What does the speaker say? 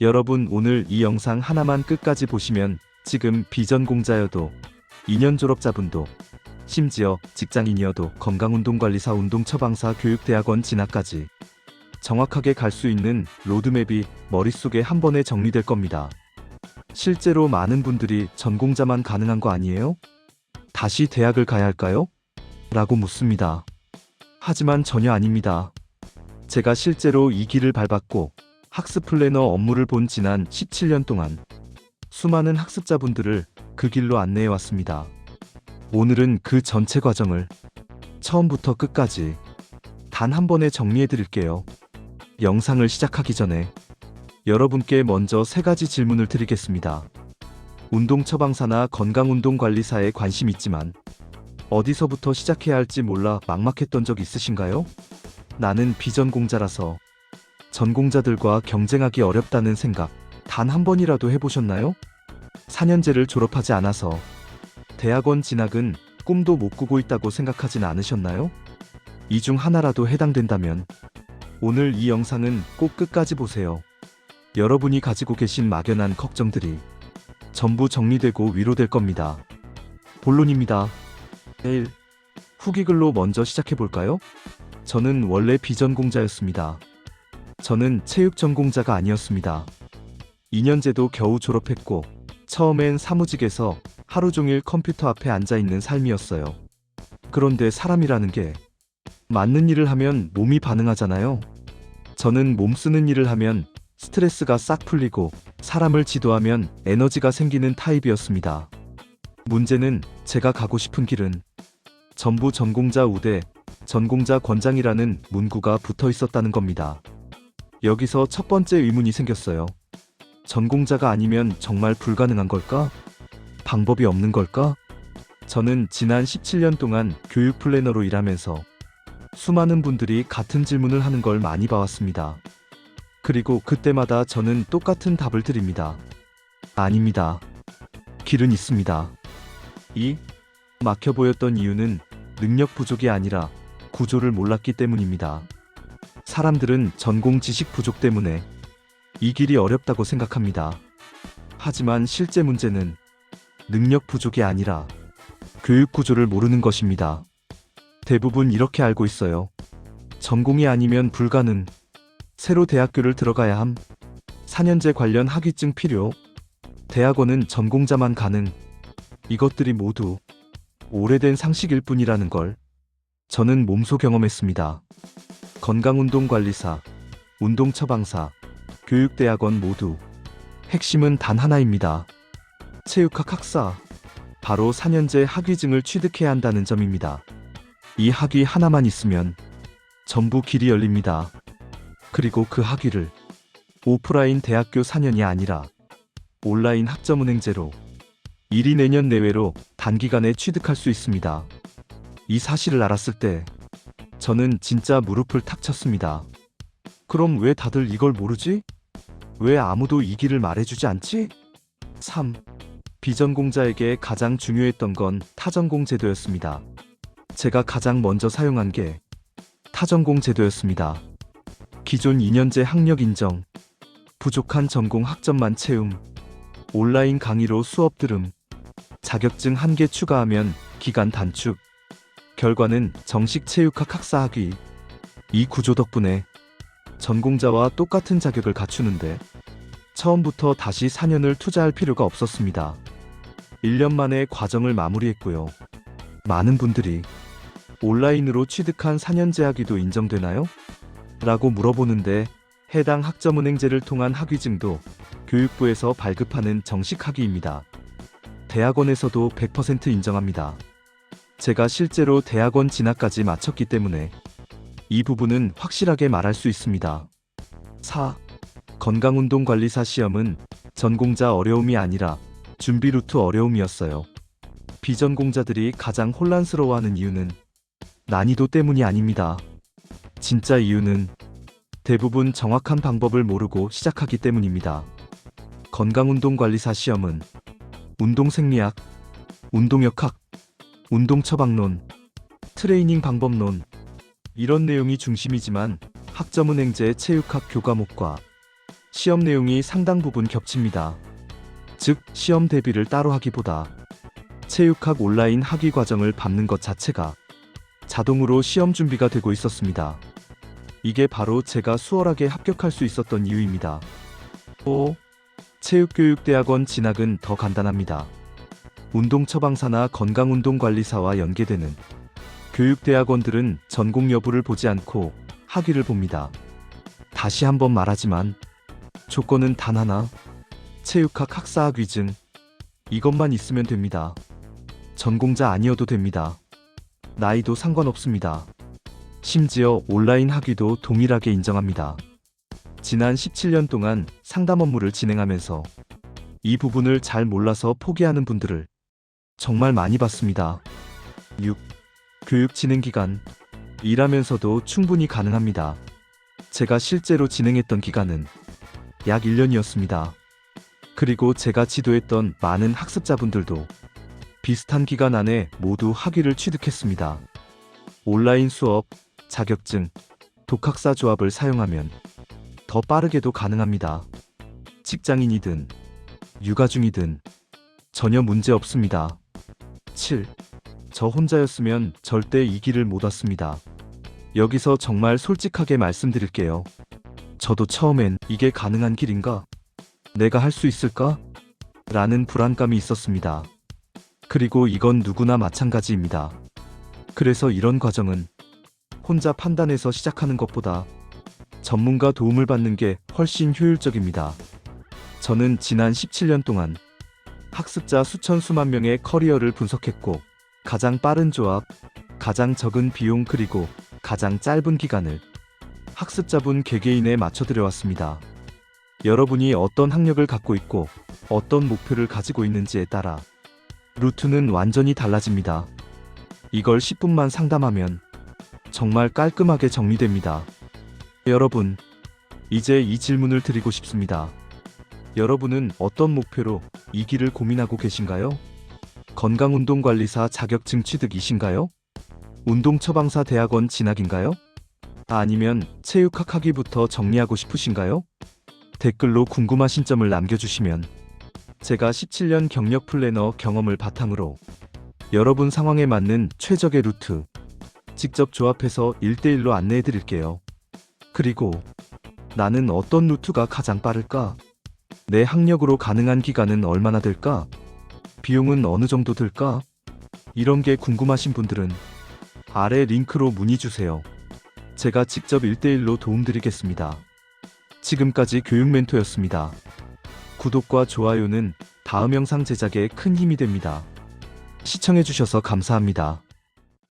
여러분, 오늘 이 영상 하나만 끝까지 보시면 지금 비전공자여도 2년 졸업자분도 심지어 직장인이어도 건강운동관리사 운동처방사 교육대학원 진학까지 정확하게 갈 수 있는 로드맵이 머릿속에 한 번에 정리될 겁니다. 실제로 많은 분들이 전공자만 가능한 거 아니에요? 다시 대학을 가야 할까요? 라고 묻습니다. 하지만 전혀 아닙니다. 제가 실제로 이 길을 밟았고 학습 플래너 업무를 본 지난 17년 동안 수많은 학습자분들을 그 길로 안내해 왔습니다. 오늘은 그 전체 과정을 처음부터 끝까지 단 한 번에 정리해 드릴게요. 영상을 시작하기 전에 여러분께 먼저 3가지 질문을 드리겠습니다. 운동 처방사나 건강운동관리사에 관심 있지만 어디서부터 시작해야 할지 몰라 막막했던 적 있으신가요? 나는 비전공자라서 전공자들과 경쟁하기 어렵다는 생각 단 한 번이라도 해보셨나요? 4년제를 졸업하지 않아서 대학원 진학은 꿈도 못 꾸고 있다고 생각하진 않으셨나요? 이 중 하나라도 해당된다면 오늘 이 영상은 꼭 끝까지 보세요. 여러분이 가지고 계신 막연한 걱정들이 전부 정리되고 위로될 겁니다. 본론입니다. 1. 후기글로 먼저 시작해볼까요? 저는 원래 비전공자였습니다. 저는 체육 전공자가 아니었습니다. 2년제도 겨우 졸업했고 처음엔 사무직에서 하루 종일 컴퓨터 앞에 앉아있는 삶이었어요. 그런데 사람이라는 게 맞는 일을 하면 몸이 반응하잖아요. 저는 몸 쓰는 일을 하면 스트레스가 싹 풀리고 사람을 지도하면 에너지가 생기는 타입이었습니다. 문제는 제가 가고 싶은 길은 전부 전공자 우대, 전공자 권장이라는 문구가 붙어 있었다는 겁니다. 여기서 첫 번째 의문이 생겼어요. 전공자가 아니면 정말 불가능한 걸까? 방법이 없는 걸까? 저는 지난 17년 동안 교육 플래너로 일하면서 수많은 분들이 같은 질문을 하는 걸 많이 봐왔습니다. 그리고 그때마다 저는 똑같은 답을 드립니다. 아닙니다. 길은 있습니다. 2. 막혀 보였던 이유는 능력 부족이 아니라 구조를 몰랐기 때문입니다. 사람들은 전공 지식 부족 때문에 이 길이 어렵다고 생각합니다. 하지만 실제 문제는 능력 부족이 아니라 교육 구조를 모르는 것입니다. 대부분 이렇게 알고 있어요. 전공이 아니면 불가능. 새로 대학교를 들어가야 함. 4년제 관련 학위증 필요. 대학원은 전공자만 가능. 이것들이 모두 오래된 상식일 뿐이라는 걸 저는 몸소 경험했습니다. 건강운동관리사, 운동처방사, 교육대학원 모두 핵심은 단 하나입니다. 체육학 학사, 바로 4년제 학위증을 취득해야 한다는 점입니다. 이 학위 하나만 있으면 전부 길이 열립니다. 그리고 그 학위를 오프라인 대학교 4년이 아니라 온라인 학점은행제로 1, 2내년 내외로 단기간에 취득할 수 있습니다. 이 사실을 알았을 때 저는 진짜 무릎을 탁 쳤습니다. 그럼 왜 다들 이걸 모르지? 왜 아무도 이 길을 말해주지 않지? 3. 비전공자에게 가장 중요했던 건 타전공 제도였습니다. 제가 가장 먼저 사용한 게 타전공 제도였습니다. 기존 2년제 학력 인정, 부족한 전공 학점만 채움, 온라인 강의로 수업 들음, 자격증 1개 추가하면 기간 단축, 결과는 정식 체육학 학사 학위. 이 구조 덕분에 전공자와 똑같은 자격을 갖추는데 처음부터 다시 4년을 투자할 필요가 없었습니다. 1년 만에 과정을 마무리했고요. 많은 분들이 온라인으로 취득한 4년제 학위도 인정되나요? 라고 물어보는데 해당 학점은행제를 통한 학위증도 교육부에서 발급하는 정식 학위입니다. 대학원에서도 100% 인정합니다. 제가 실제로 대학원 진학까지 마쳤기 때문에 이 부분은 확실하게 말할 수 있습니다. 4. 건강운동관리사 시험은 전공자 어려움이 아니라 준비 루트 어려움이었어요. 비전공자들이 가장 혼란스러워하는 이유는 난이도 때문이 아닙니다. 진짜 이유는 대부분 정확한 방법을 모르고 시작하기 때문입니다. 건강운동관리사 시험은 운동생리학, 운동역학, 운동처방론, 트레이닝 방법론 이런 내용이 중심이지만 학점은행제 체육학 교과목과 시험 내용이 상당 부분 겹칩니다. 즉, 시험 대비를 따로 하기보다 체육학 온라인 학위 과정을 밟는 것 자체가 자동으로 시험 준비가 되고 있었습니다. 이게 바로 제가 수월하게 합격할 수 있었던 이유입니다. 체육교육대학원 진학은 더 간단합니다. 운동처방사나 건강운동관리사와 연계되는 교육대학원들은 전공 여부를 보지 않고 학위를 봅니다. 다시 한번 말하지만 조건은 단 하나, 체육학 학사학위증, 이것만 있으면 됩니다. 전공자 아니어도 됩니다. 나이도 상관없습니다. 심지어 온라인 학위도 동일하게 인정합니다. 지난 17년 동안 상담 업무를 진행하면서 이 부분을 잘 몰라서 포기하는 분들을 정말 많이 봤습니다. 6. 교육진행기간. 일하면서도 충분히 가능합니다. 제가 실제로 진행했던 기간은 약 1년이었습니다. 그리고 제가 지도했던 많은 학습자분들도 비슷한 기간 안에 모두 학위를 취득했습니다. 온라인 수업, 자격증, 독학사 조합을 사용하면 더 빠르게도 가능합니다. 직장인이든 육아 중이든 전혀 문제 없습니다. 7. 저 혼자였으면 절대 이 길을 못 왔습니다. 여기서 정말 솔직하게 말씀드릴게요. 저도 처음엔 이게 가능한 길인가? 내가 할 수 있을까? 라는 불안감이 있었습니다. 그리고 이건 누구나 마찬가지입니다. 그래서 이런 과정은 혼자 판단해서 시작하는 것보다 전문가 도움을 받는 게 훨씬 효율적입니다. 저는 지난 17년 동안 학습자 수천 수만 명의 커리어를 분석했고, 가장 빠른 조합, 가장 적은 비용 그리고 가장 짧은 기간을 학습자분 개개인에 맞춰드려왔습니다. 여러분이 어떤 학력을 갖고 있고 어떤 목표를 가지고 있는지에 따라 루트는 완전히 달라집니다. 이걸 10분만 상담하면 정말 깔끔하게 정리됩니다. 여러분, 이제 이 질문을 드리고 싶습니다. 여러분은 어떤 목표로 이 길을 고민하고 계신가요? 건강운동관리사 자격증 취득이신가요? 운동처방사 대학원 진학인가요? 아니면 체육학 학위부터 정리하고 싶으신가요? 댓글로 궁금하신 점을 남겨주시면 제가 17년 경력 플래너 경험을 바탕으로 여러분 상황에 맞는 최적의 루트 직접 조합해서 1대1로 안내해 드릴게요. 그리고 나는 어떤 루트가 가장 빠를까? 내 학력으로 가능한 기간은 얼마나 될까? 비용은 어느 정도 들까? 이런 게 궁금하신 분들은 아래 링크로 문의 주세요. 제가 직접 1대1로 도움드리겠습니다. 지금까지 교육멘토였습니다. 구독과 좋아요는 다음 영상 제작에 큰 힘이 됩니다. 시청해주셔서 감사합니다.